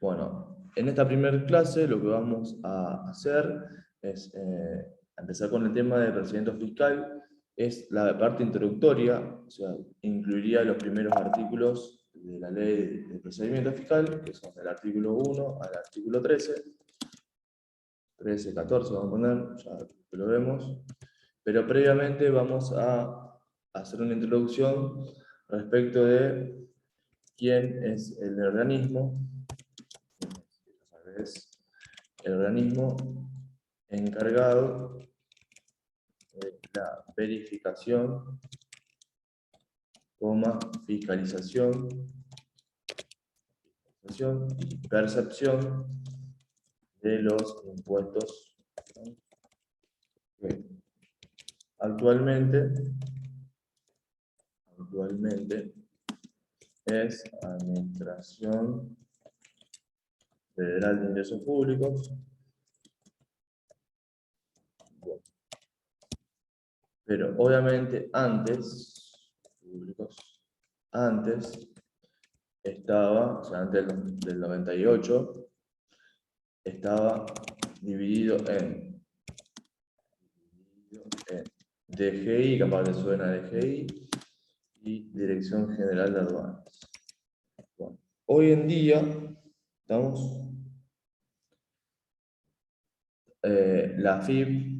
Bueno, en esta primera clase lo que vamos a hacer es empezar con el tema del procedimiento fiscal. Es la parte introductoria, o sea, incluiría los primeros artículos de la ley de procedimiento fiscal, que son del artículo 1 al artículo 13, 13, 14 vamos a poner, ya lo vemos. Pero previamente vamos a hacer una introducción respecto de quién es el organismo, es el organismo encargado de la verificación, fiscalización y percepción de los impuestos. Bien. Actualmente es Administración Federal de Ingresos Públicos. Bueno. Pero obviamente antes estaba, o sea, antes del 98, estaba dividido en DGI, capaz que suena DGI, y Dirección General de Aduanas. Bueno, hoy en día, estamos, la AFIP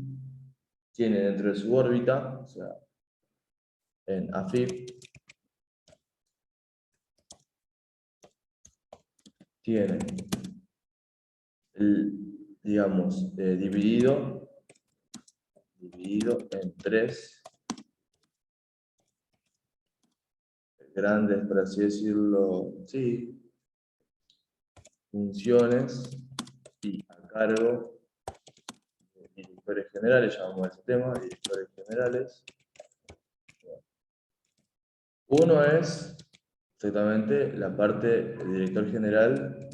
tiene dentro de su órbita, o sea, en AFIP, tiene, digamos, dividido en tres grandes, por así decirlo, sí, funciones y a cargo de directores generales, llamamos a ese tema, directores generales. Uno es exactamente la parte del director general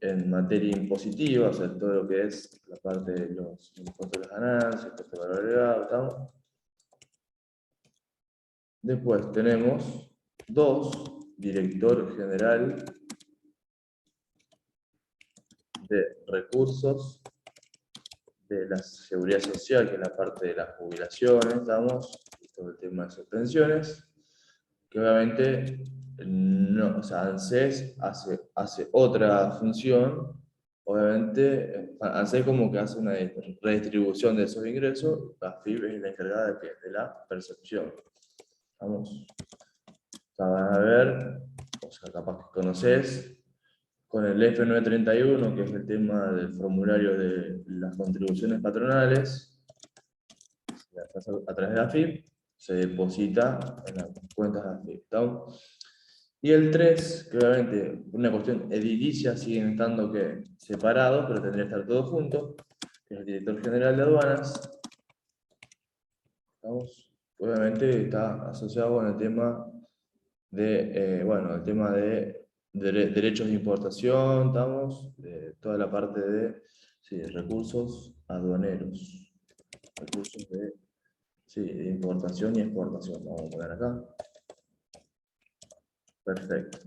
en materia impositiva, o sea, todo lo que es la parte de los impuestos de las ganancias, impuestos de valor agregado, ¿estamos? Después tenemos dos, director general de recursos de la seguridad social, que es la parte de las jubilaciones, ¿estamos? Y todo el tema de sus pensiones, que obviamente no, o sea, ANSES hace otra función, obviamente, ANSES como que hace una redistribución de esos ingresos, la FIP es la encargada de la percepción. Vamos, o sea, van a ver, o sea, capaz que conoces, con el F931, que es el tema del formulario de las contribuciones patronales, a través de la AFIP, se deposita en las cuentas de AFIP. ¿Está? Y el 3, que obviamente, una cuestión edilicia, siguen estando separados, pero tendría que estar todos juntos, que es el director general de aduanas. ¿Estamos? Obviamente está asociado con el tema de, el tema de derechos de importación, estamos, de toda la parte de recursos aduaneros, recursos de importación y exportación, vamos a poner acá. Perfecto.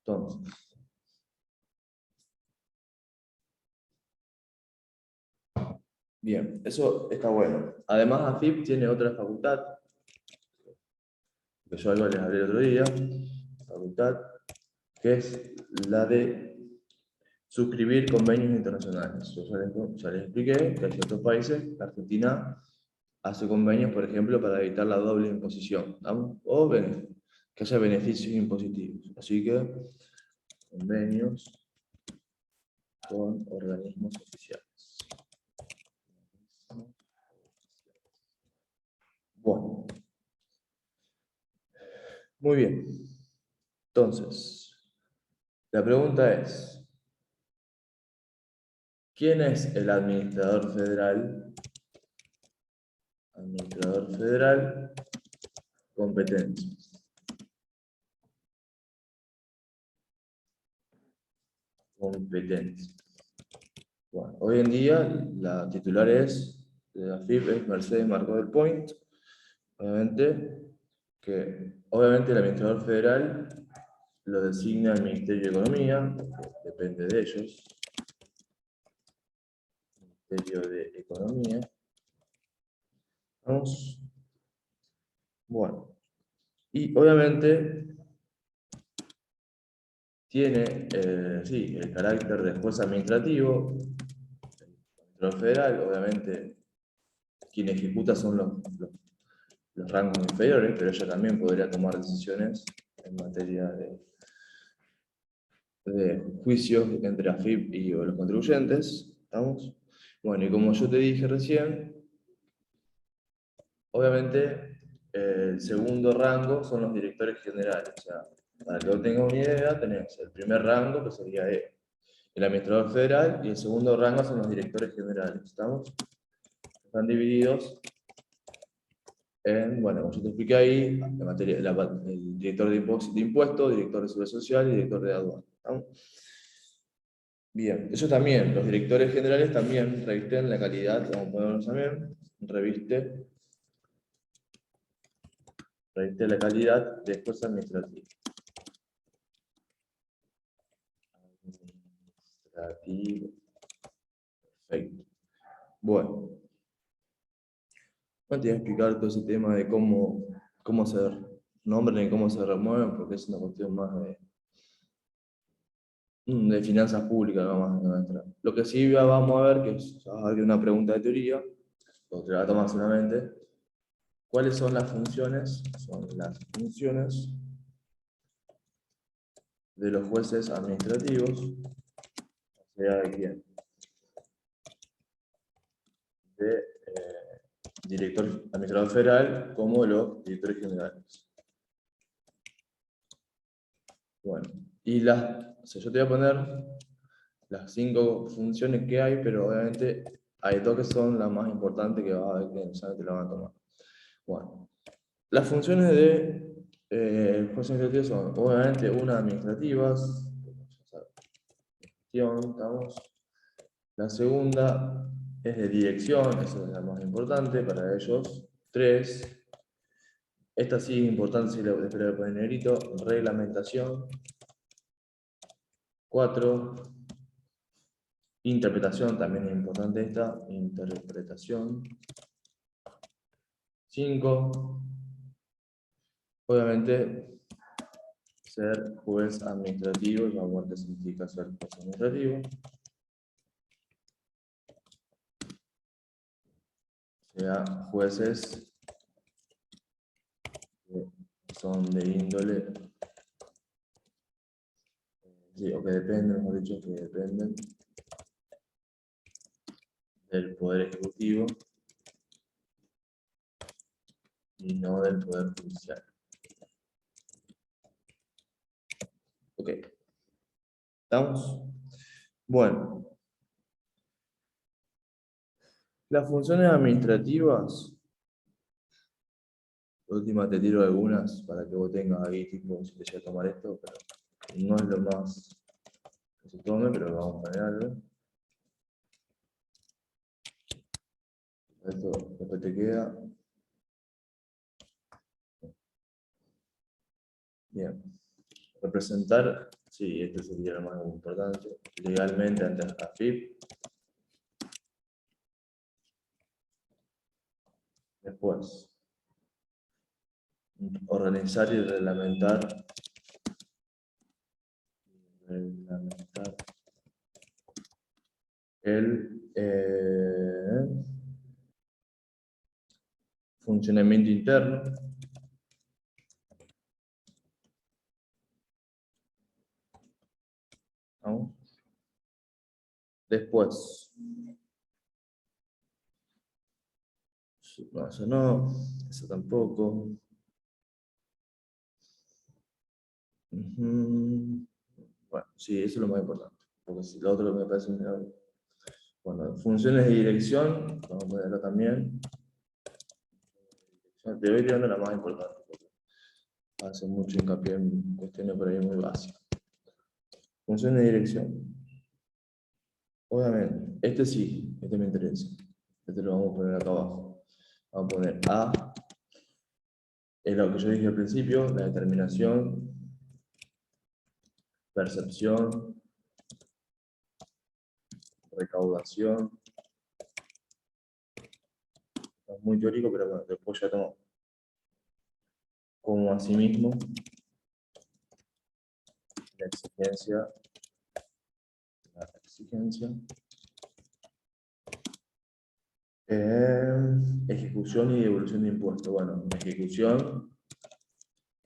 Entonces, bien, eso está bueno. Además, AFIP tiene otra facultad, que yo algo les hablé el otro día, facultad, que es la de suscribir convenios internacionales. Yo ya les expliqué que hay ciertos países, la Argentina hace convenios, por ejemplo, para evitar la doble imposición, ¿no? O que haya beneficios impositivos. Así que, convenios con organismos oficiales. Bueno, muy bien. Entonces, la pregunta es, ¿quién es el administrador federal? Administrador federal, competencias. Competencias. Bueno, hoy en día la titular es de la FIP es Mercedes Marcó del Point. Obviamente el administrador federal lo designa el Ministerio de Economía, que depende de ellos. Ministerio de Economía. Vamos. Bueno. Y obviamente tiene el carácter de juez administrativo. El administrador federal, obviamente, quien ejecuta son los rangos inferiores, pero ella también podría tomar decisiones en materia de juicios entre AFIP y los contribuyentes. ¿Estamos? Bueno, y como yo te dije recién, obviamente el segundo rango son los directores generales. O sea, para que vos tengas una idea, tenés el primer rango, que sería el administrador federal, y el segundo rango son los directores generales. ¿Estamos? Están divididos en, bueno, como yo te expliqué ahí, la materia, el director de impuestos, director de seguridad social y director de aduana. ¿Estamos? Bien, eso también, los directores generales también revisten la calidad, vamos a ponernos también, reviste la calidad de juez administrativo. Perfecto. Bueno. No te voy a explicar todo ese tema de cómo se nombran y cómo se remueven, porque es una cuestión más de finanzas públicas, no más de nuestra. Lo que sí vamos a ver, que es una pregunta de teoría, o te la tomas solamente, ¿cuáles son las funciones? Son las funciones de los jueces administrativos, o sea, ¿de quién? De director administrador federal como los directores generales. Bueno, y o sea, yo te voy a poner las 5 funciones que hay, pero obviamente hay 2 que son las más importantes que vas a ver que ya te la van a tomar. Bueno, las funciones de jueces administrativos son obviamente unas administrativas, gestión, estamos. La segunda es de dirección, esa es la más importante para ellos. 3. Esta sí es importante, si le voy a poner negrito, reglamentación. 4. Interpretación, también es importante esta, interpretación. 5. Obviamente, ser juez administrativo, y vamos a ver qué significa ser juez administrativo. O sea, jueces que son de índole, o que dependen, mejor dicho, que dependen del Poder Ejecutivo y no del Poder Judicial. Ok. ¿Estamos? Bueno. Las funciones administrativas, por última te tiro algunas para que vos tengas ahí, tipo, si te llega a tomar esto, pero no es lo más que se tome, pero vamos a poner algo. Esto después te queda. Bien. Representar, sí, este sería lo más importante, legalmente ante la AFIP. Después, organizar y reglamentar. El funcionamiento interno. ¿No? Después, no, eso no, eso tampoco. Bueno, sí, eso es lo más importante, porque si lo otro me parece un... Bueno, funciones de dirección, vamos a ponerlo también. Te voy tirando la más importante, porque hace mucho hincapié en cuestiones por ahí muy básicas. Funciones de dirección. Obviamente, este sí, este me interesa. Este lo vamos a poner acá abajo. Vamos a poner A, es lo que yo dije al principio, la determinación, percepción, recaudación. Es muy teórico, pero bueno, después ya tomo como asimismo la exigencia, ejecución y devolución de impuestos. Bueno, ejecución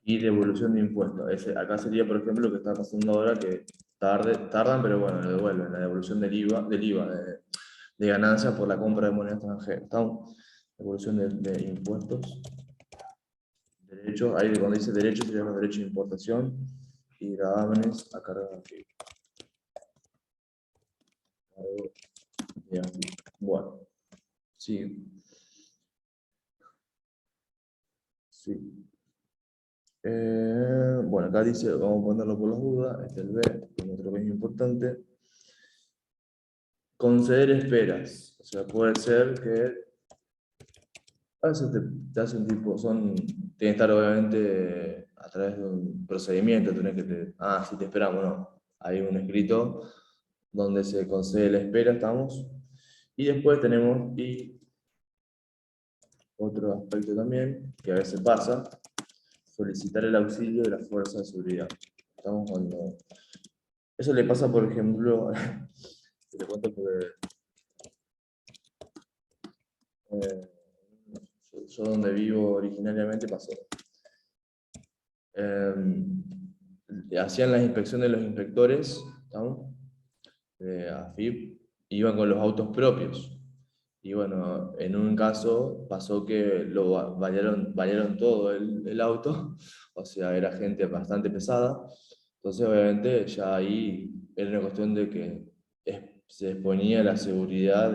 y devolución de impuestos. Acá sería, por ejemplo, lo que está pasando ahora, que tardan, pero bueno, lo devuelven, la devolución del IVA de ganancia por la compra de moneda extranjera. ¿Estamos? Devolución de impuestos. Derechos, ahí cuando dice derechos serían los derechos de importación y gravámenes a cargo de aquí. Bueno, sí. Sí. Bueno, acá dice, vamos a ponerlo por las dudas, este es el B, que es otro que es importante. Conceder esperas. O sea, puede ser que a veces te hacen tipo, tiene que estar obviamente a través de un procedimiento, tenés que si te esperamos, no. Hay un escrito donde se concede la espera, estamos. Y después tenemos otro aspecto también, que a veces pasa, solicitar el auxilio de la fuerza de seguridad. Estamos cuando... Eso le pasa, por ejemplo, te cuento porque yo donde vivo originariamente pasó. Hacían las inspecciones de los inspectores, ¿estamos? De AFIP, iban con los autos propios. Y bueno, en un caso pasó que variaron todo el auto, o sea, era gente bastante pesada. Entonces, obviamente, ya ahí era una cuestión de que se exponía la seguridad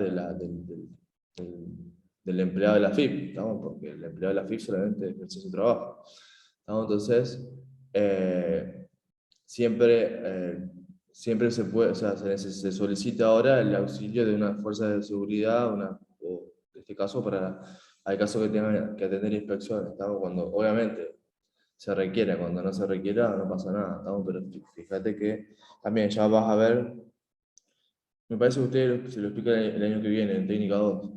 del empleado de la FIP, ¿no? Porque el empleado de la FIP solamente ejerce su trabajo, ¿no? Entonces, eh, siempre, siempre se puede, o sea, se solicita ahora el auxilio de una fuerza de seguridad, o en este caso, hay casos que tengan que atender inspecciones, ¿no? Cuando obviamente se requiera, cuando no se requiera no pasa nada, ¿no? Pero fíjate que también ya vas a ver, me parece que ustedes se lo explican el año que viene en Técnica 2,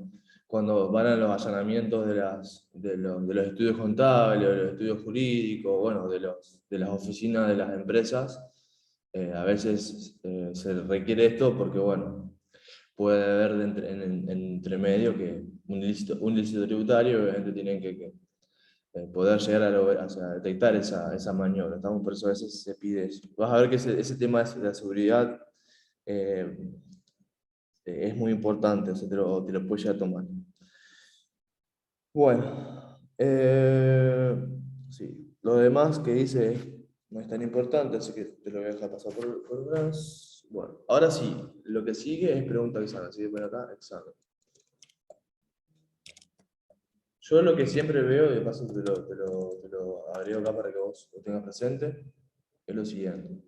cuando van a los allanamientos de los estudios contables, de los estudios jurídicos, bueno, de las oficinas de las empresas, a veces se requiere esto porque, bueno, puede haber entre medio que un ilícito tributario, obviamente tienen que poder llegar a sea, detectar esa maniobra. ¿Estamos? Por eso a veces se pide eso. Vas a ver que ese tema de la seguridad eh, es muy importante, o sea, te lo puedes llegar a tomar. Bueno, sí. Lo demás que dice no es tan importante, así que te lo voy a dejar pasar por atrás. Bueno, ahora sí, lo que sigue es pregunta-examen, así que ven acá, examen. Yo lo que siempre veo, y de paso te lo agrego acá para que vos lo tengas presente, es lo siguiente.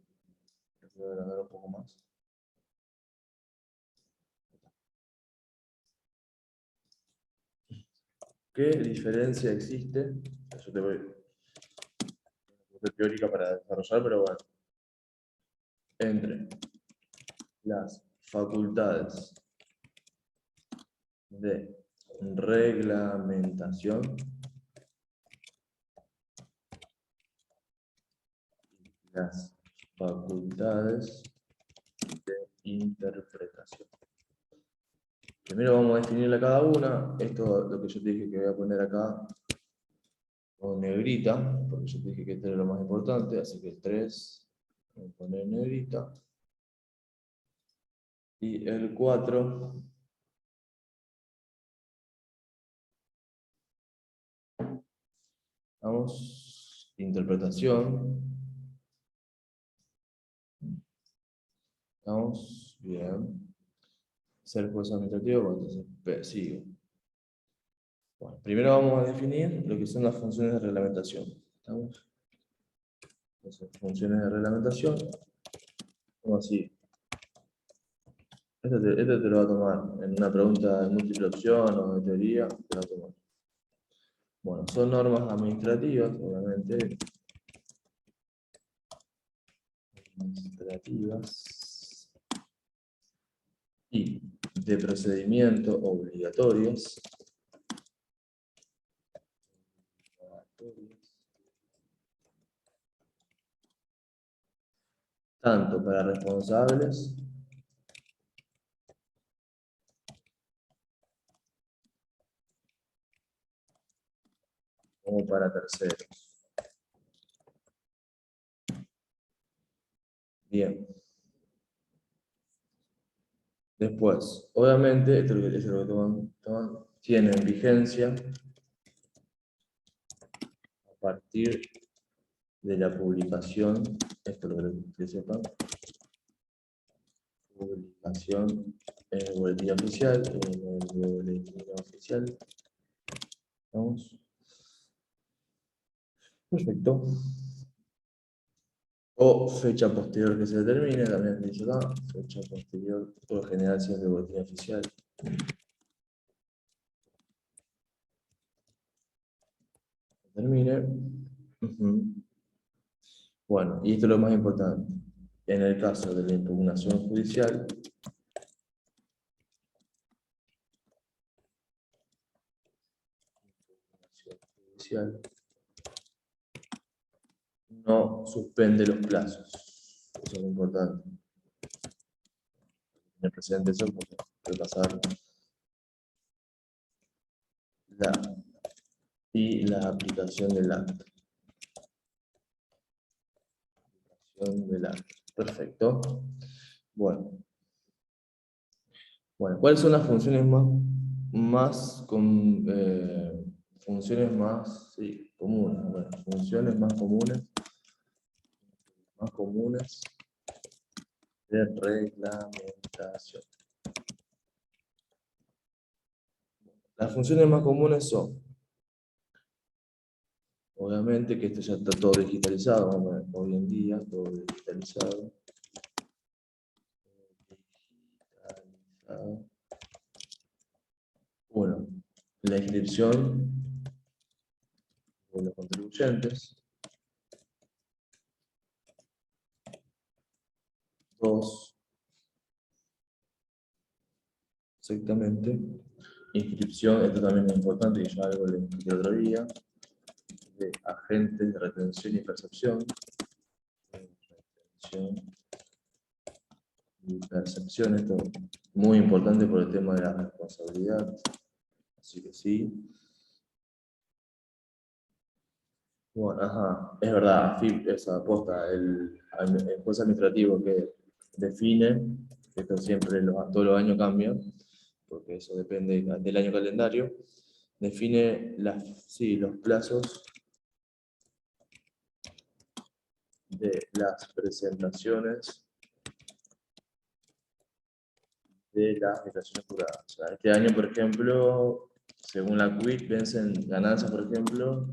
Voy a agrandar un poco más. ¿Qué diferencia existe? Yo te voy a teórica para desarrollar, pero bueno. Entre las facultades de reglamentación y las facultades de interpretación. Primero vamos a definirla cada una. Esto lo que yo te dije que voy a poner acá con negrita, porque yo te dije que esto era lo más importante, así que el 3 voy a poner en negrita. Y el 4 vamos, interpretación. Vamos, bien. Ser juez administrativo, entonces sigo. Bueno, primero vamos a definir lo que son las funciones de reglamentación. ¿Estamos? Entonces, funciones de reglamentación. Como así. Este te lo va a tomar en una pregunta de múltiple opción o de teoría, te lo va a tomar. Bueno, son normas administrativas, obviamente. Administrativas. Y de procedimiento obligatorias. Tanto para responsables como para terceros. Bien. Después, obviamente, esto es lo que tienen vigencia a partir de la publicación, esto es lo que sepan, publicación en el boletín oficial, Vamos. Perfecto. O fecha posterior que se determine, también dice acá, fecha posterior, por lo general si es de boletín oficial. Termine. Bueno, y esto es lo más importante. En el caso de la impugnación judicial, no suspende los plazos. Eso es lo importante. En el presente eso porque puede pasar la aplicación del acto. Perfecto. Bueno, ¿cuáles son las funciones funciones más comunes? Bueno, funciones más comunes de reglamentación. Las funciones más comunes son, obviamente que esto ya está todo digitalizado, hoy en día todo digitalizado. Uno, la inscripción de los contribuyentes. Dos, exactamente, inscripción, esto también es importante, y ya algo le expliqué el otro día, de agentes de retención y percepción. Esto es muy importante por el tema de la responsabilidad, así que sí. Bueno, ajá, es verdad, esa aposta, el juez administrativo que define, esto siempre todos los años cambia, porque eso depende del año calendario, define los plazos de las presentaciones de las declaraciones juradas. O sea, este año, por ejemplo, según la CUIC, vencen ganancias, por ejemplo,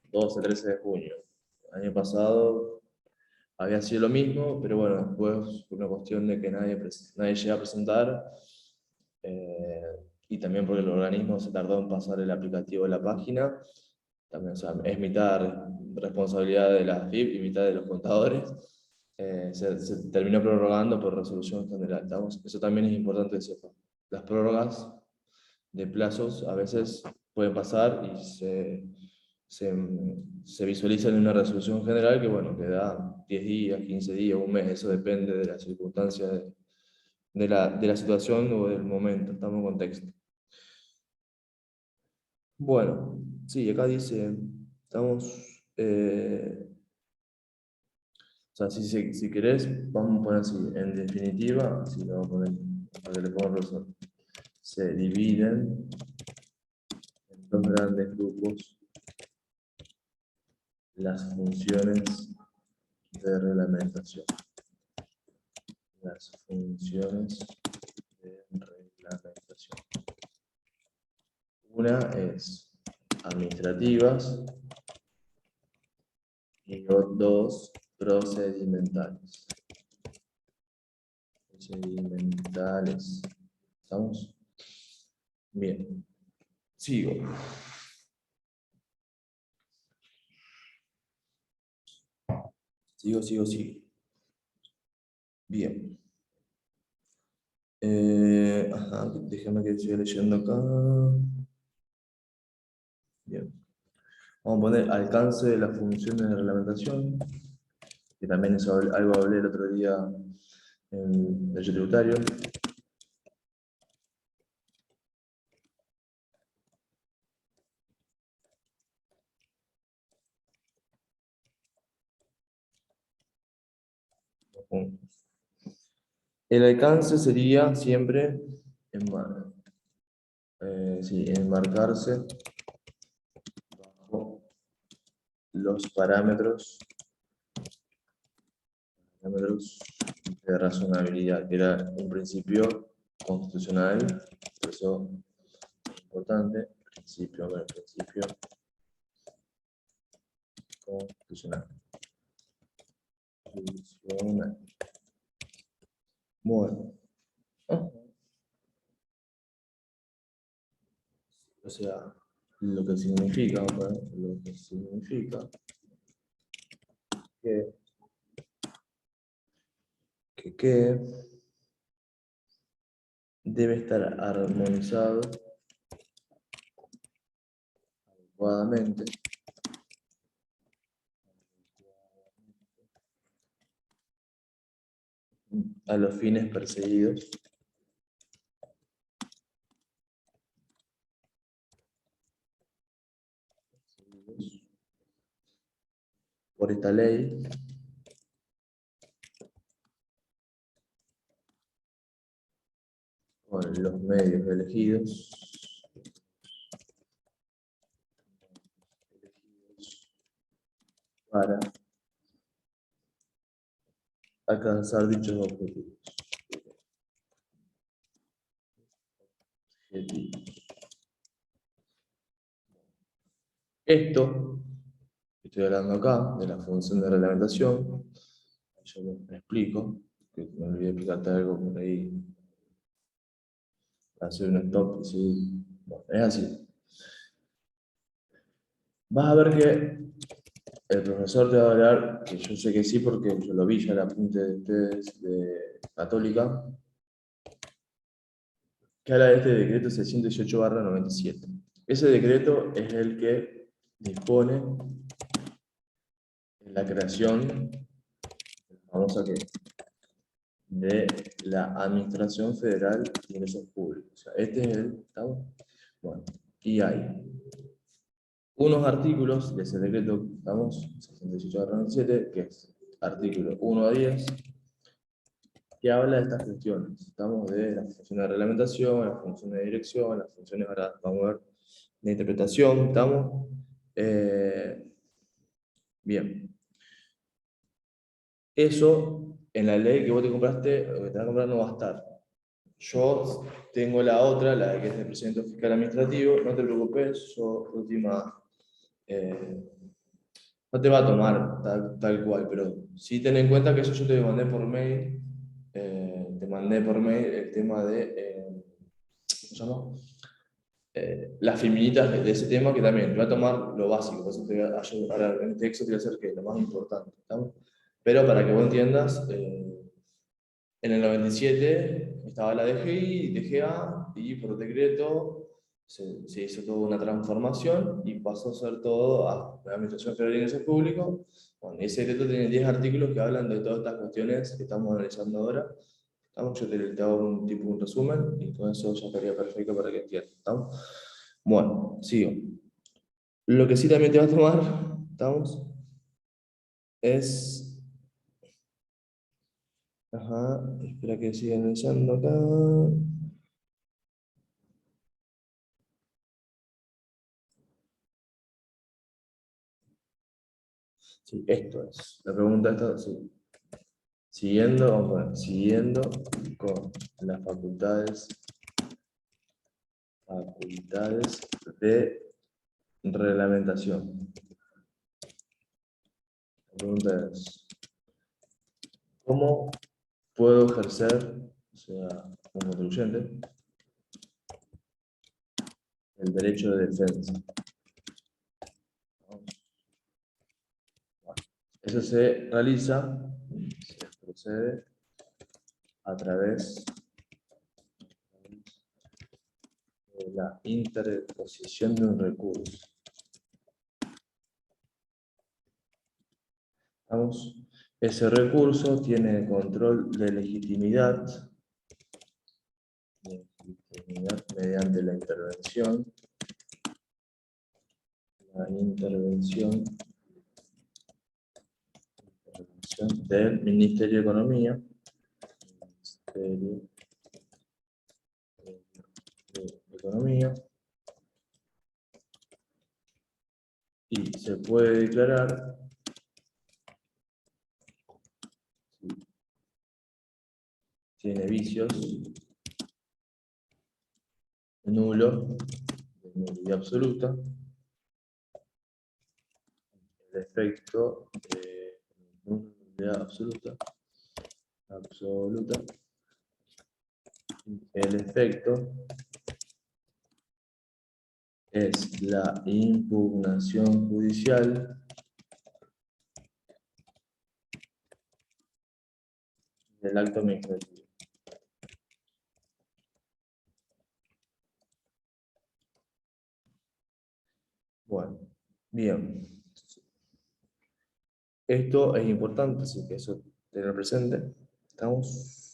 12 13 de junio. El año pasado había sido lo mismo, pero bueno, después fue una cuestión de que nadie llega a presentar, y también porque el organismo se tardó en pasar el aplicativo de la página. También, o sea, es mitad responsabilidad de la FIP y mitad de los contadores. Se terminó prorrogando por resolución general. Eso también es importante que sepan. Las prórrogas de plazos a veces pueden pasar y se visualizan en una resolución general que, bueno, que da 10 días, 15 días, un mes, eso depende de las circunstancias de la situación o del momento, estamos en contexto. Bueno, sí, acá dice, o sea, si querés, vamos a poner así, en definitiva, así lo vamos a poner, para que le ponga razón, se dividen en dos grandes grupos las funciones de reglamentación. Las funciones de reglamentación. Una es administrativas y dos procedimentales. procedimentales. ¿Estamos? Bien. Sigo. Sigo. Bien. Ajá, déjame que siga leyendo acá. Bien. Vamos a poner alcance de las funciones de reglamentación, que también es algo hablé el otro día en derecho tributario. El alcance sería siempre enmarcarse bajo los parámetros de razonabilidad, que era un principio constitucional, por eso es importante, principio constitucional. Bueno. O sea, lo que significa que debe estar armonizado adecuadamente a los fines perseguidos por esta ley con los medios elegidos para alcanzar dichos objetivos. Esto que estoy hablando acá, de la función de reglamentación, yo lo explico, que me olvidé explicarte algo por ahí, hacer un stop, ¿sí? Bueno, es así. Vas a ver que el profesor te va a hablar, que yo sé que sí, porque yo lo vi ya en el apunte de ustedes de Católica, que habla de este decreto 618/97. Ese decreto es el que dispone en la creación, vamos a que, de la Administración Federal de Ingresos Públicos. O sea, este es el, ¿estamos? Bueno, y hay unos artículos de ese decreto, estamos, 618/97, que es artículo 1 a 10, que habla de estas cuestiones. Estamos de las funciones de reglamentación, las funciones de dirección, las funciones, ahora vamos a ver, de interpretación, ¿estamos? Bien. Eso, en la ley que vos te compraste, o que te vas a comprar, no va a estar. Yo tengo la otra, la de que es de procedimiento fiscal administrativo, no te preocupes, yo última... no te va a tomar tal cual, pero sí ten en cuenta que eso yo te mandé por mail, el tema de, ¿cómo se llama? Las fiminitas de ese tema, que también te va a tomar lo básico, por eso te voy a ayudar, ahora en texto te voy a hacer que es lo más importante, ¿estamos? Pero para que vos entiendas, en el 97 estaba la DGI, DGA, y por decreto se hizo toda una transformación y pasó a ser todo a la Administración Federal de Ingresos Públicos. Bueno, ese decreto tiene 10 artículos que hablan de todas estas cuestiones que estamos analizando ahora. ¿Estamos? Yo te hago un resumen y con eso ya estaría perfecto para que entiendas. ¿Estamos? Bueno, sigo. Lo que sí también te va a tomar, ¿estamos? Es... Ajá, espera que siga analizando acá. Sí, esto es. La pregunta está, sí. Siguiendo, vamos a ver, siguiendo con las facultades de reglamentación. La pregunta es, ¿cómo puedo ejercer sea, un contribuyente, el derecho de defensa. Eso se realiza, se procede a través de la interposición de un recurso. ¿Vamos? Ese recurso tiene control de legitimidad mediante la intervención del Ministerio de Economía, y se puede declarar si tiene vicios nulo, de nulidad absoluta, el efecto de nulidad absoluta, el efecto es la impugnación judicial del acto administrativo. Bueno, bien. Esto es importante, así que eso tenerlo presente. ¿Estamos?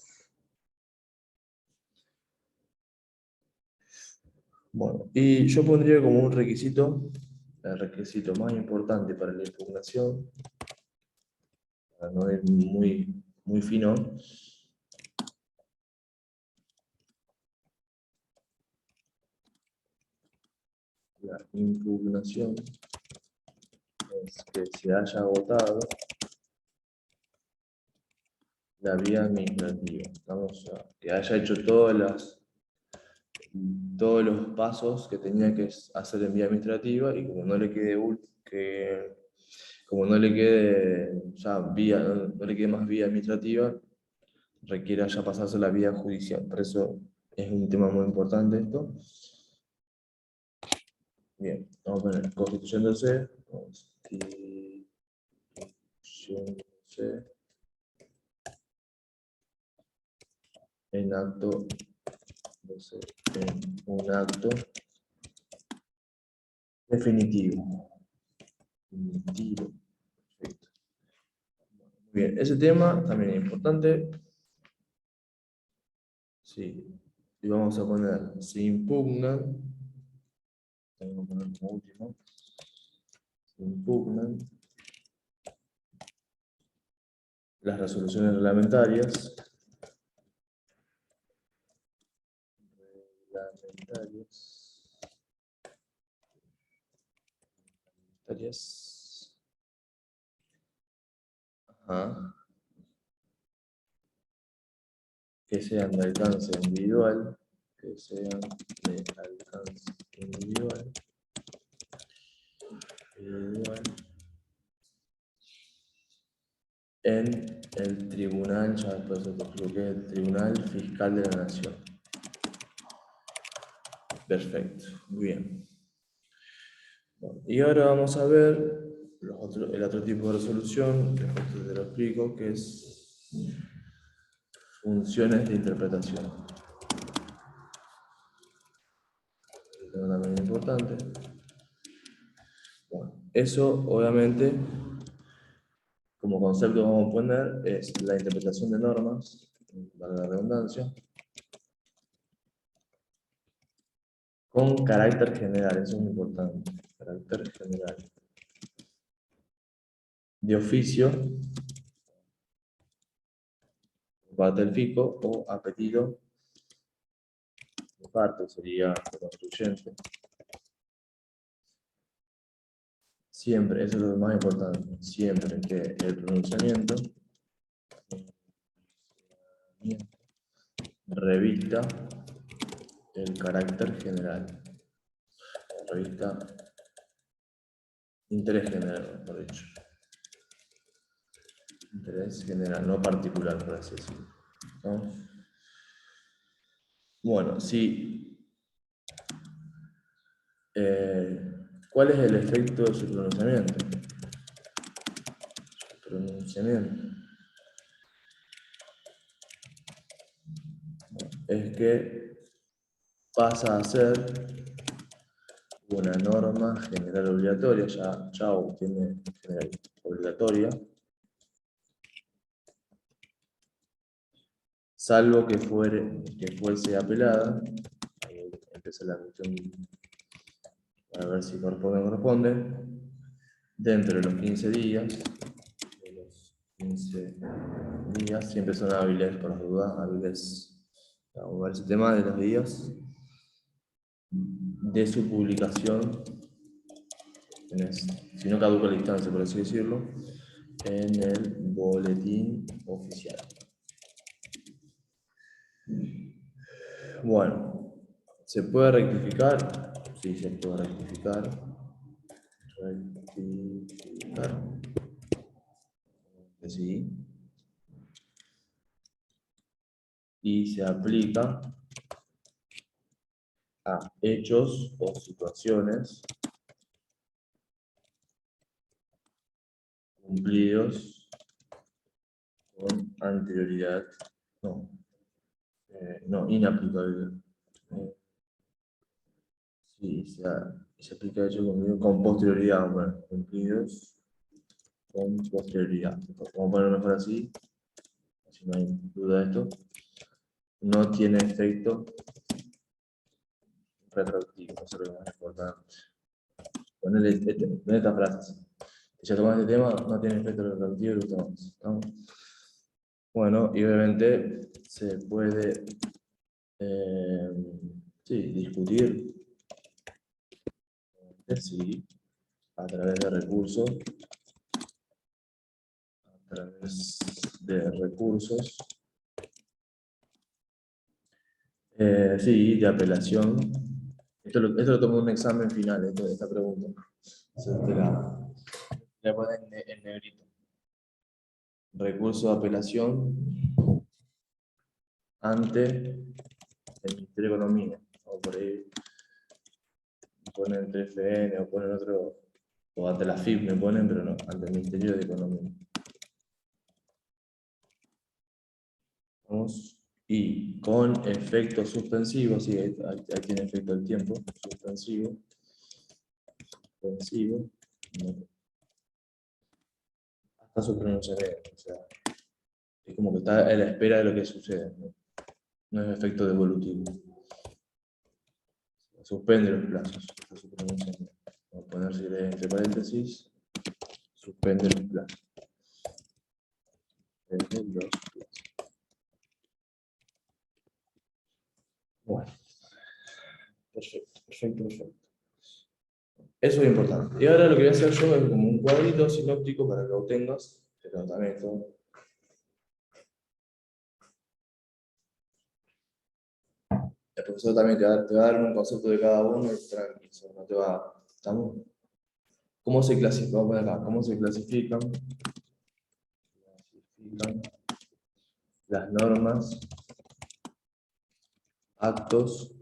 Bueno, y yo pondría como un requisito, el requisito más importante para la impugnación, para no ir muy fino, la impugnación es que se haya agotado la vía administrativa. Vamos a que haya hecho todos los pasos que tenía que hacer en vía administrativa y como no le quede como no le quede ya no le quede más vía administrativa, requiere ya pasarse a la vía judicial. Por eso es un tema muy importante esto. Bien, vamos a poner constituyéndose en acto, en un acto definitivo. Perfecto. Muy bien, ese tema también es importante. Sí, y vamos a poner, se impugnan, tengo que poner como último, se impugnan las resoluciones reglamentarias, ajá, que sean de alcance individual, en el tribunal, ya después te explico que es el Tribunal Fiscal de la Nación. Perfecto, muy bien. Bueno, y ahora vamos a ver el otro tipo de resolución, que después te lo explico, que es funciones de interpretación. Esto también es importante. Bueno, eso obviamente, como concepto vamos a poner, es la interpretación de normas, para la redundancia, con carácter general, eso es muy importante, carácter general. De oficio, por parte del FICO, o a pedido de parte, sería el contribuyente. Siempre, eso es lo más importante, siempre que el pronunciamiento revista el carácter general, revista interés general, mejor dicho. Interés general, no particular, por así decirlo, ¿no? Bueno, ¿cuál es el efecto de su pronunciamiento? Es que pasa a ser una norma general obligatoria, ya obtiene general obligatoria, salvo que fuese apelada. Ahí empieza la cuestión para ver si corresponde o no corresponde. Dentro de los 15 días, siempre son hábiles, por las dudas, hábiles. Vamos a ver ese tema de los días de su publicación, si no caduca la instancia, por así decirlo, en el boletín oficial. Bueno, ¿se puede rectificar? Sí, se puede rectificar. Sí. Y se aplica a hechos o situaciones cumplidos con anterioridad. No, inaplicable. Sí, se aplica a hechos cumplidos con posterioridad. Bueno, cumplidos con posterioridad. Vamos a ponerlo mejor así, si no hay duda de esto. No tiene efecto retroactivo, eso es lo más importante. Ponele esta frase. Si ya tomamos este tema, no tiene efecto retroactivo y lo tomamos. ¿No? Bueno, y obviamente se puede discutir sí, a través de recursos, sí, de apelación. Esto lo tomé en un examen final, esta pregunta. Te la ponen en negrito. Recurso de apelación ante el Ministerio de Economía. O por ahí ponen 3FN o ponen otro, o ante la FIP me ponen, pero no, ante el Ministerio de Economía. Vamos. Y con efecto suspensivo, sí, ahí tiene efecto el tiempo, suspensivo, hasta su pronunciamiento, o sea, es como que está a la espera de lo que sucede, no es efecto devolutivo. Suspende los plazos, hasta su pronunciamiento. Vamos a poner entre paréntesis, suspende los plazos. Bueno, perfecto. Eso es importante. Y ahora lo que voy a hacer yo es como un cuadrito sinóptico para que lo tengas, pero también esto. El profesor también te va a dar un concepto de cada uno y tranquilo, no te va. ¿Estamos? ¿Cómo se clasifican? Vamos a poner acá. ¿Cómo se clasifican las normas, actos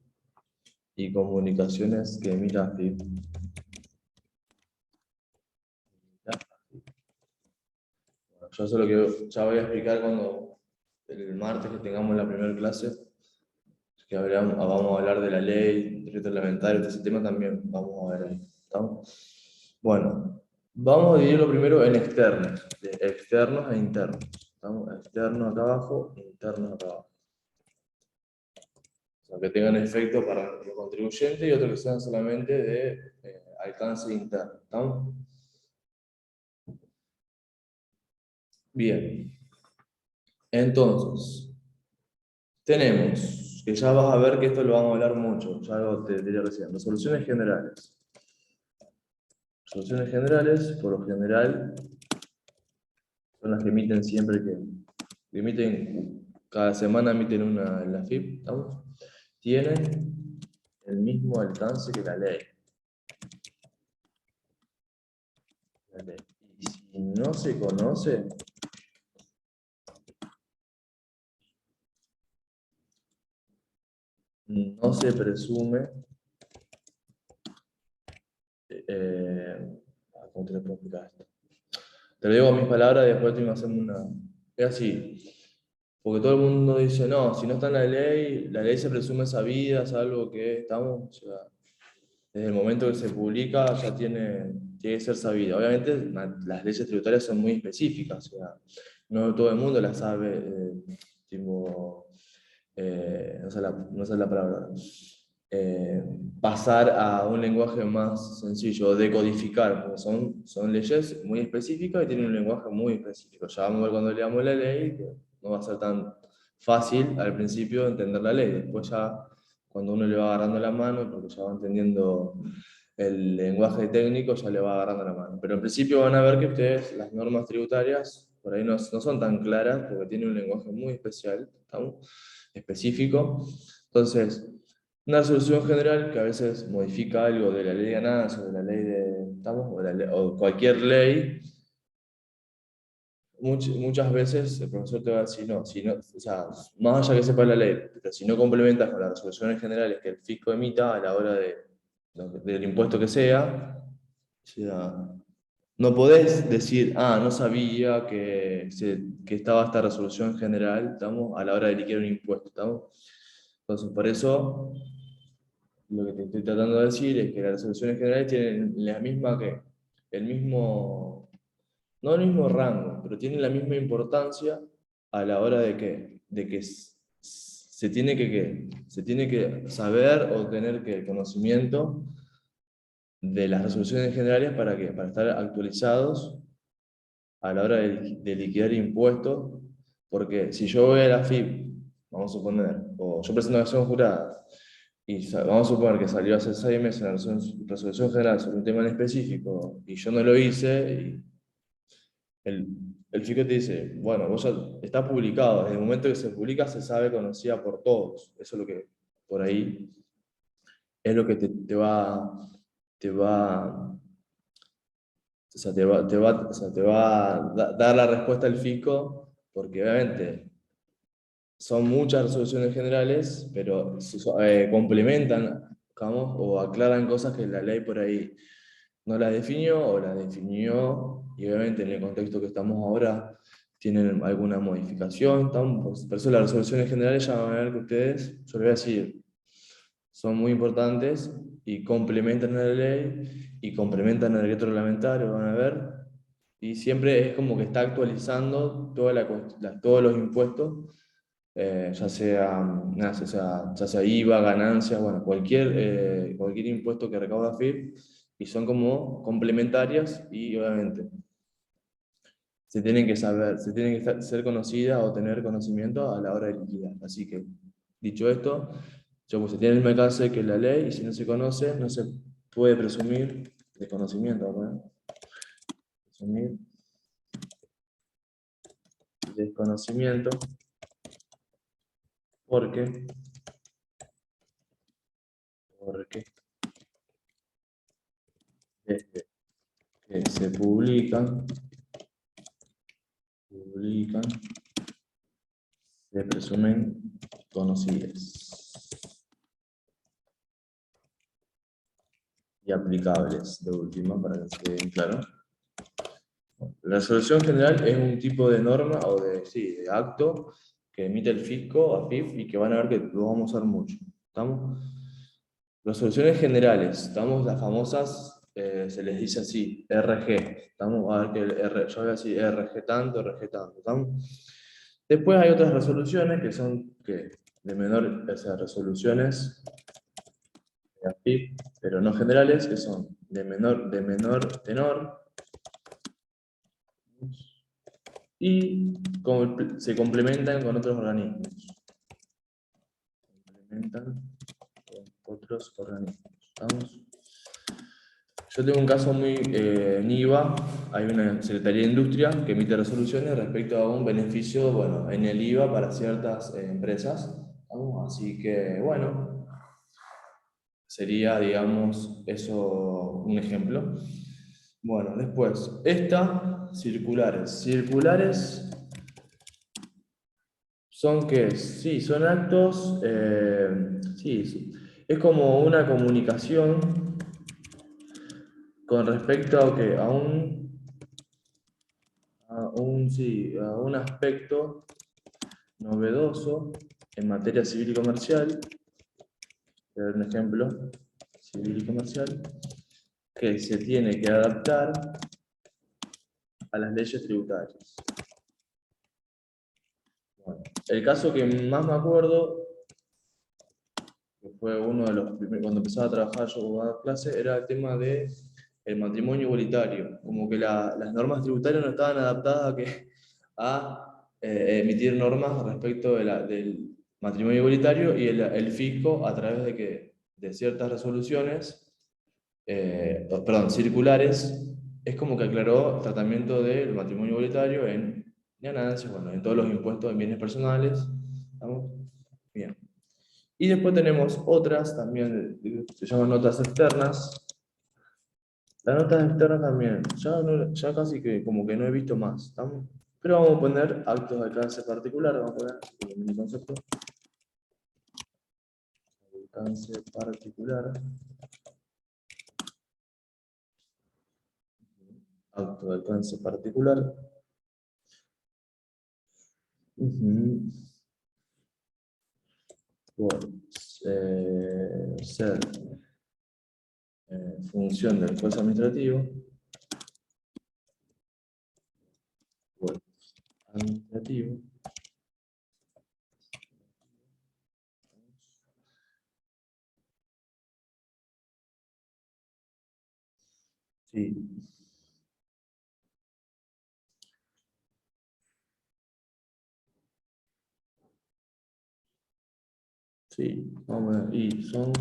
y comunicaciones que emita FIP? Yo eso lo que ya voy a explicar cuando el martes que tengamos la primera clase, que vamos a hablar de la ley, derecho reglamentario, ese tema también vamos a ver ahí. ¿Estamos? Bueno, vamos a dividirlo primero en externos, de externos e internos. ¿Estamos? Externos acá abajo, internos acá abajo. O sea, que tengan efecto para los contribuyentes y otros que sean solamente de alcance interno. ¿Estamos? Bien. Entonces, tenemos, que ya vas a ver que esto lo vamos a hablar mucho, ya te diré recién, resoluciones generales. Resoluciones generales, por lo general, son las que emiten siempre cada semana emiten una en la FIP, ¿estamos? Tienen el mismo alcance que la ley. Y si no se conoce, no se presume, ¿cómo te lo puedo explicar esto? Te lo digo con mis palabras y después tengo que hacerme una... Es así, porque todo el mundo dice, no, si no está en la ley se presume sabida, es algo que estamos, o sea, desde el momento que se publica ya tiene que ser sabida. Obviamente las leyes tributarias son muy específicas, o sea, no todo el mundo las sabe, tipo, no sé la palabra, eh, pasar a un lenguaje más sencillo, decodificar, porque son leyes muy específicas y tienen un lenguaje muy específico. Ya vamos a ver cuando leamos la ley, que no va a ser tan fácil al principio entender la ley, después ya cuando uno le va agarrando la mano, porque ya va entendiendo el lenguaje técnico, ya le va agarrando la mano. Pero en principio van a ver que ustedes, las normas tributarias, por ahí no son tan claras, porque tienen un lenguaje muy especial, ¿estamos? Específico. Entonces, una resolución general que a veces modifica algo de la ley de ganancias, o de la ley de, ¿estamos? O cualquier ley, muchas veces el profesor te va a decir, no, si no, o sea, más allá que sepa la ley, pero si no complementas con las resoluciones generales que el fisco emita a la hora del impuesto que sea, o sea, no podés decir, ah, no sabía que estaba esta resolución general, ¿estamos? A la hora de liquidar un impuesto, ¿estamos? Entonces, por eso, lo que te estoy tratando de decir es que las resoluciones generales tienen la misma el mismo, no el mismo rango, pero tienen la misma importancia a la hora de que se tiene que saber o tener que conocimiento de las resoluciones generales para estar actualizados a la hora de liquidar impuestos, porque si yo voy a la FIP, vamos a suponer, o yo presento una acción jurada, y vamos a suponer que salió hace 6 meses una resolución general sobre un tema en específico, y yo no lo hice, y el, el fisco te dice, bueno, vos ya está publicado, desde el momento que se publica se sabe, conocida por todos, eso es lo que por ahí es lo que te va o sea, te va a dar la respuesta al fisco, porque obviamente son muchas resoluciones generales, pero complementan, digamos, o aclaran cosas que la ley por ahí no las definió o las definió, y obviamente en el contexto que estamos ahora tienen alguna modificación. Por eso las resoluciones generales ya van a ver que ustedes, yo les voy a decir, son muy importantes y complementan a la ley y complementan el decreto reglamentario, van a ver, y siempre es como que está actualizando todos los impuestos, ya sea, nada, ya sea IVA, ganancias, bueno, cualquier impuesto que recauda FIP, y son como complementarias y obviamente se tienen que saber, se tienen que ser conocidas o tener conocimiento a la hora de liquidar. Así que, dicho esto, yo pues se tiene el mismo alcance que la ley, y si no se conoce, no se puede presumir de conocimiento, ¿no? Presumir desconocimiento, porque, porque desde que se publican, se presumen conocidas y aplicables, de última, para que quede bien claro. La resolución general es un tipo de norma o sí, de acto que emite el fisco a FIF y que van a ver que lo vamos a usar mucho. ¿Estamos? Resoluciones generales, estamos las famosas, se les dice así, RG. Estamos a ver que yo voy a decir RG tanto, RG tanto. ¿Estamos? Después hay otras resoluciones que son de menor, o sea, resoluciones de AFIP, pero no generales, que son de menor tenor, y se complementan con otros organismos. Complementan con otros organismos. ¿Estamos? Yo tengo un caso muy en IVA, hay una Secretaría de Industria que emite resoluciones respecto a un beneficio, bueno, en el IVA para ciertas empresas. ¿Estamos? Así que, bueno, sería, digamos, eso un ejemplo. Bueno, después, circulares. Circulares ¿Son qué? Sí, son actos, sí, es como una comunicación con respecto a un aspecto novedoso en materia civil y comercial. Voy a dar un ejemplo civil y comercial que se tiene que adaptar a las leyes tributarias. Bueno, el caso que más me acuerdo, que fue uno de los primeros, cuando empezaba a trabajar yo a dar clase, era el tema de el matrimonio igualitario. Como que las normas tributarias no estaban adaptadas a emitir normas respecto del matrimonio igualitario y el fisco a través de ciertas resoluciones, circulares, es como que aclaró el tratamiento del matrimonio igualitario en ganancias, bueno, en todos los impuestos en bienes personales. ¿Estamos? Bien. Y después tenemos otras también, se llaman notas externas. Las notas externas también, ya casi que como que no he visto más. ¿Estamos? Pero vamos a poner actos de alcance particular, vamos a poner como mini concepto. Alcance particular. Acto de alcance particular. Por ser función del juez administrativo. Juez administrativo. Sí. Sí, vamos a ver. Y son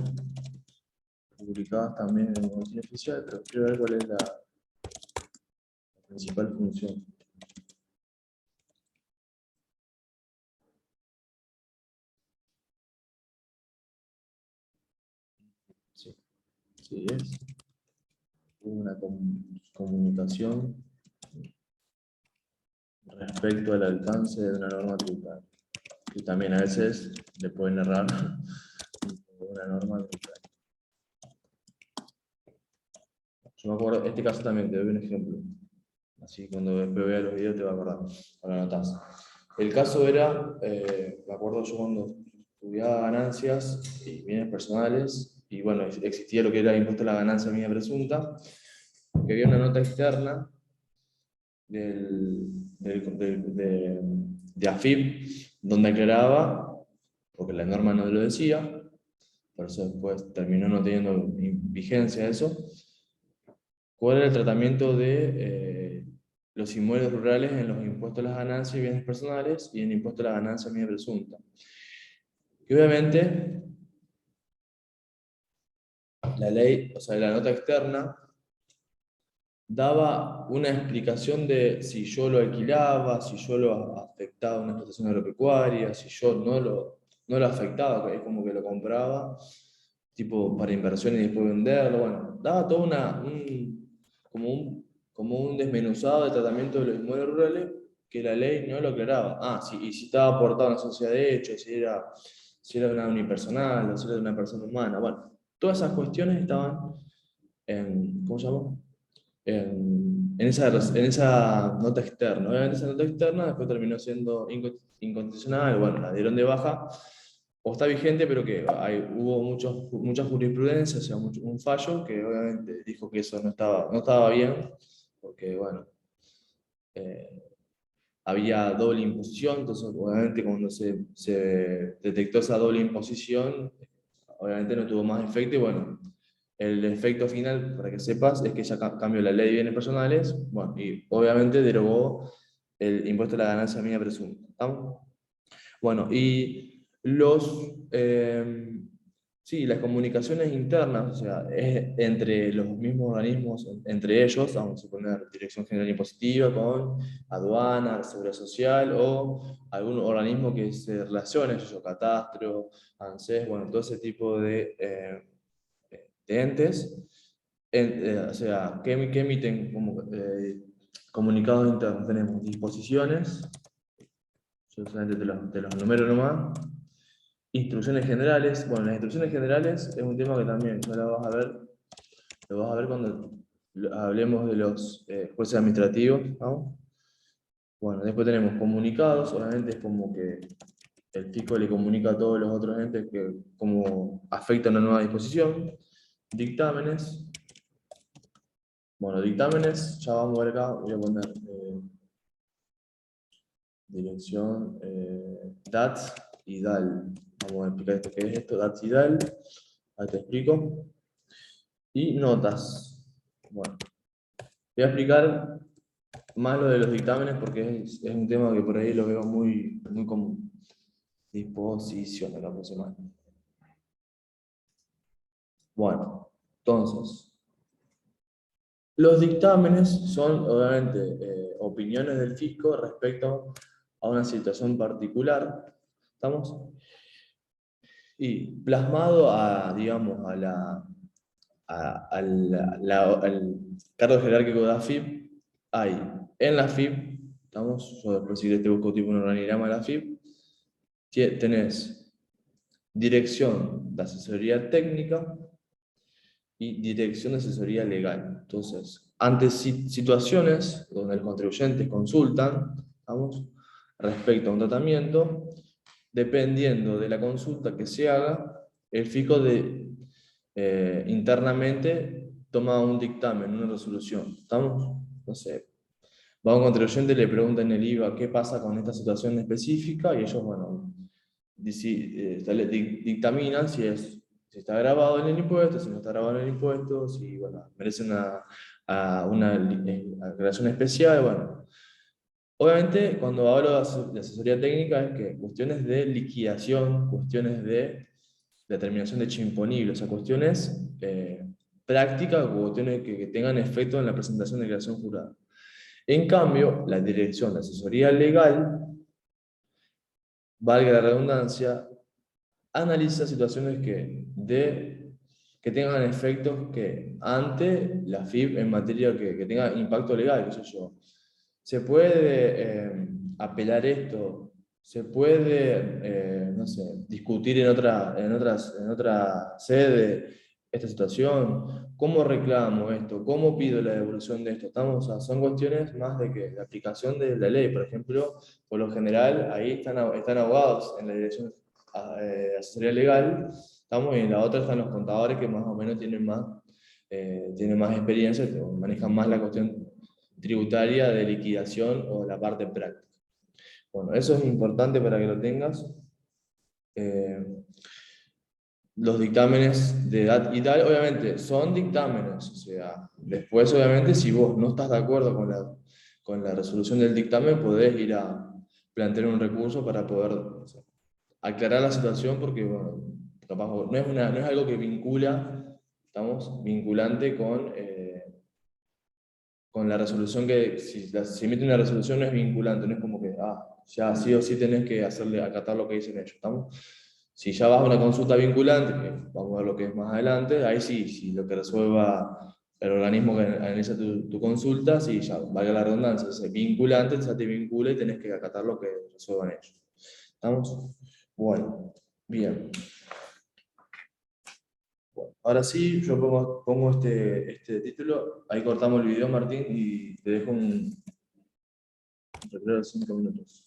publicadas también en el boletín oficial, pero quiero ver cuál es la principal función. Sí, sí es una comunicación respecto al alcance de una norma tributaria. Y también a veces le pueden errar una norma tributaria. Yo me acuerdo, este caso también te doy un ejemplo. Así cuando después veas los videos te va a acordar, para lo anotás. El caso era, me acuerdo yo cuando estudiaba ganancias y bienes personales, y bueno, existía lo que era impuesto a la ganancia mía presunta, que había una nota externa de AFIP, donde aclaraba, porque la norma no lo decía, por eso después terminó no teniendo vigencia eso, cuál era el tratamiento de los inmuebles rurales en los impuestos a las ganancias y bienes personales y en el impuesto a la ganancia mía presunta. Y obviamente, la ley, o sea, la nota externa, daba una explicación de si yo lo alquilaba, si yo lo afectaba a una explotación agropecuaria, si yo no lo afectaba, que es como que lo compraba, tipo para inversión y después venderlo, bueno, daba todo como un desmenuzado de tratamiento de los inmuebles rurales que la ley no lo aclaraba. Ah, sí, y si estaba aportado a una sociedad de hecho, si era una unipersonal, o si era de una persona humana, bueno, todas esas cuestiones estaban en, ¿cómo se llama? En esa nota externa. Obviamente esa nota externa después terminó siendo inconstitucional, bueno, la dieron de baja, o está vigente, pero que hubo mucha jurisprudencia, o sea, un fallo que obviamente dijo que eso no estaba bien, porque bueno, eh, había doble imposición, entonces obviamente cuando se detectó esa doble imposición, obviamente no tuvo más efecto y bueno, el efecto final, para que sepas, es que ya cambió la ley de bienes personales, bueno, y obviamente derogó el impuesto a la ganancia mía presunta. ¿Estamos? Bueno, y sí, las comunicaciones internas, o sea, es entre los mismos organismos, entre ellos, vamos a suponer Dirección General Impositiva con aduana, seguridad social o algún organismo que se relacione, yo, catastro, ANSES, bueno, todo ese tipo de entes, o sea, que emiten como, comunicados internos. Tenemos disposiciones Yo solamente te los numero nomás. Instrucciones generales. Bueno, las instrucciones generales es un tema que también ya lo vas a ver cuando hablemos de los jueces administrativos, ¿no? Bueno, después tenemos comunicados, obviamente es como que el fisco le comunica a todos los otros entes que cómo afecta una nueva disposición. Dictámenes. Bueno, dictámenes, ya vamos a ver acá, voy a poner dirección, DAT y DAL. Vamos a explicar esto qué es esto, DAT y DAL. Ahí te explico. Y notas. Bueno, voy a explicar más lo de los dictámenes porque es un tema que por ahí lo veo muy común. Disposición de la próxima. Bueno, entonces, los dictámenes son obviamente opiniones del fisco respecto a una situación particular, ¿estamos? Y plasmado a, digamos, al cargo jerárquico de la FIP, hay en la FIP, ¿estamos? Yo después si querés te busco tipo un organigrama de la FIP, tenés dirección de asesoría técnica y dirección de asesoría legal. Entonces, ante situaciones donde los contribuyentes consultan, ¿vamos? Respecto a un tratamiento, dependiendo de la consulta que se haga, el fisco internamente toma un dictamen, una resolución. ¿Estamos? No sé. Va a un contribuyente y le pregunta en el IVA qué pasa con esta situación específica y ellos, bueno, dictaminan si está grabado en el impuesto, si no está grabado en el impuesto, si bueno, merece una aclaración especial. Bueno, obviamente, cuando hablo de asesoría técnica es que cuestiones de liquidación, cuestiones de determinación de hecho imponible, o sea, cuestiones prácticas o cuestiones que tengan efecto en la presentación de declaración jurada. En cambio, la dirección de asesoría legal, valga la redundancia, analiza situaciones que tengan efectos que ante la FIP en materia que tenga impacto legal, qué sé yo. Se puede apelar esto, se puede, no sé, discutir en otra sede esta situación, cómo reclamo esto, cómo pido la devolución de esto. Estamos, o sea, son cuestiones más de aplicación de la ley. Por ejemplo, por lo general, ahí están abogados en la dirección asesoría legal, estamos, y en la otra están los contadores que más o menos tienen más experiencia, que manejan más la cuestión tributaria de liquidación o la parte práctica. Bueno, eso es importante para que lo tengas. Los dictámenes de edad y tal, obviamente, son dictámenes, o sea, después, obviamente, si vos no estás de acuerdo con la resolución del dictamen, podés ir a plantear un recurso para poder, o sea, aclarar la situación, porque, bueno, capaz no es algo que vincula, estamos, vinculante con la resolución que, si se emite una resolución no es vinculante, no es como que, ya sí o sí tenés que acatar lo que dicen ellos, ¿estamos? Si ya vas a una consulta vinculante, que vamos a ver lo que es más adelante, ahí sí, si lo que resuelva el organismo que analiza tu consulta, sí, ya, valga la redundancia, es vinculante, ya te vincula y tenés que acatar lo que resuelvan ellos. ¿Estamos? Bueno, bien. Bueno, ahora sí, yo pongo este título, ahí cortamos el video, Martín, y te dejo un recreo de 5 minutos.